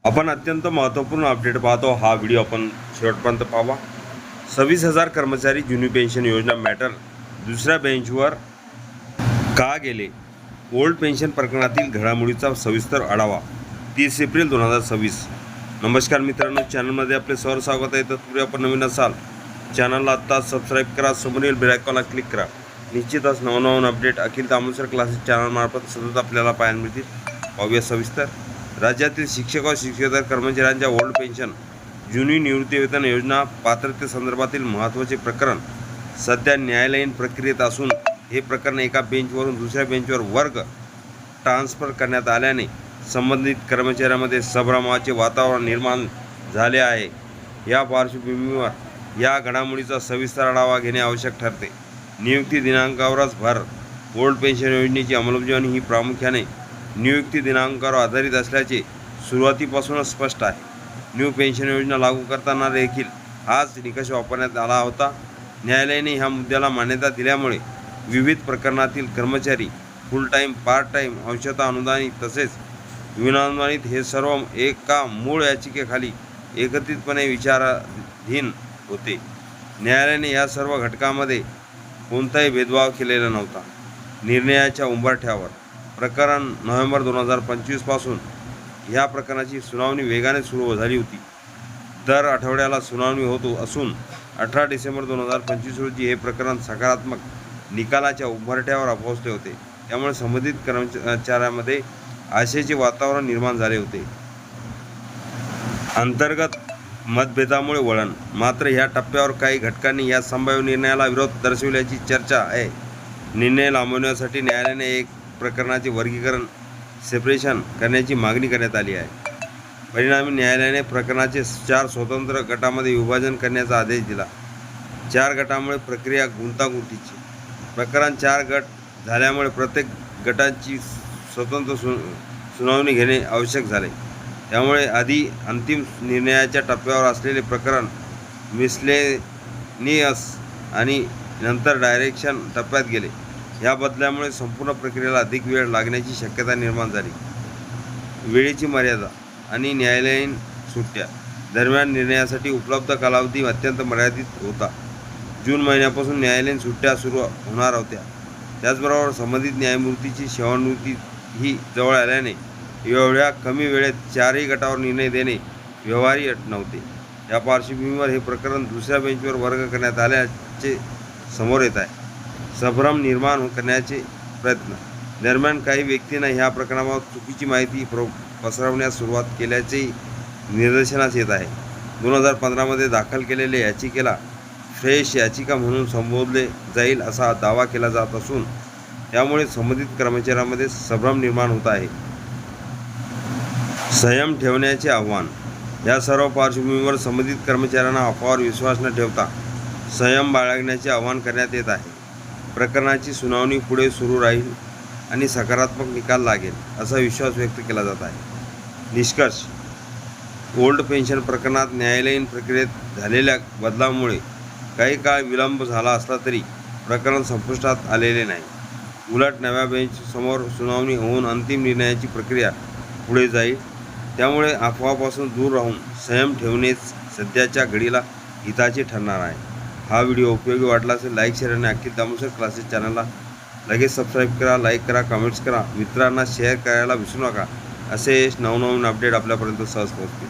आपण अत्यंत महत्त्वपूर्ण अपडेट पाहतो। हा व्हिडिओ आपण शेवटपर्यंत पाहावा। 26,000 कर्मचारी जुनी पेन्शन योजना मॅटर दुसऱ्या बेंचवर का गेले? ओल्ड पेन्शन प्रकरणातील घडामोडीचा सविस्तर आढावा 30 एप्रिल 2026। नमस्कार मित्रांनो, चॅनलमध्ये आपले सहर्ष स्वागत आहे। तत्पूर्वी आपण नवीन असाल चॅनलला आत्ता सबस्क्राईब करा, समोरील बेल आयकॉनला क्लिक करा। निश्चितच नवनवीन अपडेट अखिल तामोसर क्लासेस चॅनलमार्फत सतत आपल्याला पाहायला मिळतील। पाहूया सविस्तर। राज्यातील शिक्षक व शिक्षकेतर कर्मचाऱ्यांच्या ओल्ड पेन्शन जुनी निवृत्तीवेतन योजना पात्रतेसंदर्भातील महत्त्वाचे प्रकरण सध्या न्यायालयीन प्रक्रियेत असून हे प्रकरण एका बेंचवरून दुसऱ्या बेंचवर वर्ग ट्रान्सफर करण्यात आल्याने संबंधित कर्मचाऱ्यांमध्ये संभ्रमाचे वातावरण निर्माण झाले आहे। या पार्श्वभूमीवर या घडामोडीचा सविस्तर आढावा घेणे आवश्यक ठरते। नियुक्ती दिनांकावरच भर। ओल्ड पेन्शन योजनेची अंमलबजावणी ही प्रामुख्याने नियुक्ती दिनांकावर आधारित असल्याचे सुरुवातीपासूनच स्पष्ट आहे। न्यू पेन्शन योजना लागू करताना देखील हाच निकष वापरण्यात आला होता। न्यायालयाने ह्या मुद्द्याला मान्यता दिल्यामुळे विविध प्रकरणातील कर्मचारी फुल टाईम, पार्ट टाईम, अंशतः अनुदानित तसेच विनानुदानित हे सर्व एका मूळ याचिकेखाली एकत्रितपणे विचाराधीन होते। न्यायालयाने या सर्व घटकांमध्ये कोणताही भेदभाव केलेला नव्हता। निर्णयाच्या उंबरठ्यावर प्रकरण नोव्हेंबर 2025 पासून ह्या प्रकरणाची सुनावणी वेगाने सुरू झाली होती। दर आठवड्याला सुनावणी होत असून 18 डिसेंबर 2025 रोजी हे प्रकरण सकारात्मक निकालाच्या उंबरठ्यावर पोहोचले होते। त्यामुळे संबंधित कर्मचाऱ्यांमध्ये आशेचे वातावरण निर्माण झाले होते। अंतर्गत मतभेदामुळे वळण। मात्र ह्या टप्प्यावर काही घटकांनी या संभाव्य निर्णयाला विरोध दर्शविल्याची चर्चा आहे। निर्णय लांबवण्यासाठी न्यायालयाने एक प्रकरणाचे वर्गीकरण सेपरेशन करण्याची मागणी करण्यात आली आहे। परिणामी न्यायालयाने प्रकरणाचे 4 स्वतंत्र गटामध्ये विभाजन करण्याचा आदेश दिला। 4 गटामुळे प्रक्रिया गुंतागुंतीची। प्रकरण 4 गट झाल्यामुळे प्रत्येक गटाची स्वतंत्र सुनावणी घेणे आवश्यक झाले। त्यामुळे आधी अंतिम निर्णयाच्या टप्प्यावर असलेले प्रकरण मिसलेनियस आणि नंतर डायरेक्शन टप्प्यात गेले। या बदलामुळे संपूर्ण प्रक्रियेला अधिक वेळ लागण्याची शक्यता निर्माण झाली। वेळेची मर्यादा आणि न्यायालयीन सुट्ट्या दरम्यान निर्णयासाठी उपलब्ध कालावधी अत्यंत मर्यादित होता। जून महिन्यापासून न्यायालयीन सुट्ट्या सुरू होणार होत्या। त्याचबरोबर संबंधित न्यायमूर्तीची सेवानिवृत्ती ही जवळ आल्याने एवढ्या कमी वेळेत 4ही गटावर निर्णय देणे व्यवहारी नव्हते। या पार्श्वभूमीवर हे प्रकरण दुसऱ्या बेंचवर वर्ग करण्यात आल्याचे समोर येत आहे। संभ्रम निर्माण करण्याचे प्रयत्न दरम्यान काही व्यक्तींना ह्या प्रकरणाबाबत चुकीची माहिती पसरवण्यास सुरुवात केल्याचे निदर्शनास येत आहे। 2015 मध्ये दाखल केलेल्या याचिकेला फ्रेश याचिका म्हणून संबोधले जाईल असा दावा केला जात असून त्यामुळे संबंधित कर्मचाऱ्यांमध्ये संभ्रम निर्माण होत आहे। संयम ठेवण्याचे आव्हान। या सर्व पार्श्वभूमीवर संबंधित कर्मचाऱ्यांना अफवावर विश्वास न ठेवता संयम बाळगण्याचे आवाहन करण्यात येत आहे। प्रकरणाची सुनावणी पुढे सुरू राहील आणि सकारात्मक निकाल लागेल असा विश्वास व्यक्त केला जात आहे। निष्कर्ष: ओल्ड पेन्शन प्रकरणात न्यायालयीन प्रक्रियेत झालेल्या बदलामुळे काही काळ विलंब झाला असला तरी प्रकरण संपुष्टात आलेले नाही। उलट नव्या बेंच समोर सुनावणी होऊन अंतिम निर्णयाची प्रक्रिया पुढे जाईल। त्यामुळे अफवापासून दूर राहून संयम ठेवणेच सध्याच्या घडीला हिताचे ठरणार आहे। हा व्हिडिओ उपयोगी वाटला असेल लाईक, शेअर आणि अखिल तामोसर क्लासेस चॅनलला लगेच सबस्क्राईब करा, लाईक करा, कमेंट्स करा, मित्रांना शेअर करायला विसरू नका। असे नवनवीन अपडेट आपल्यापर्यंत सहज पोहोचतील।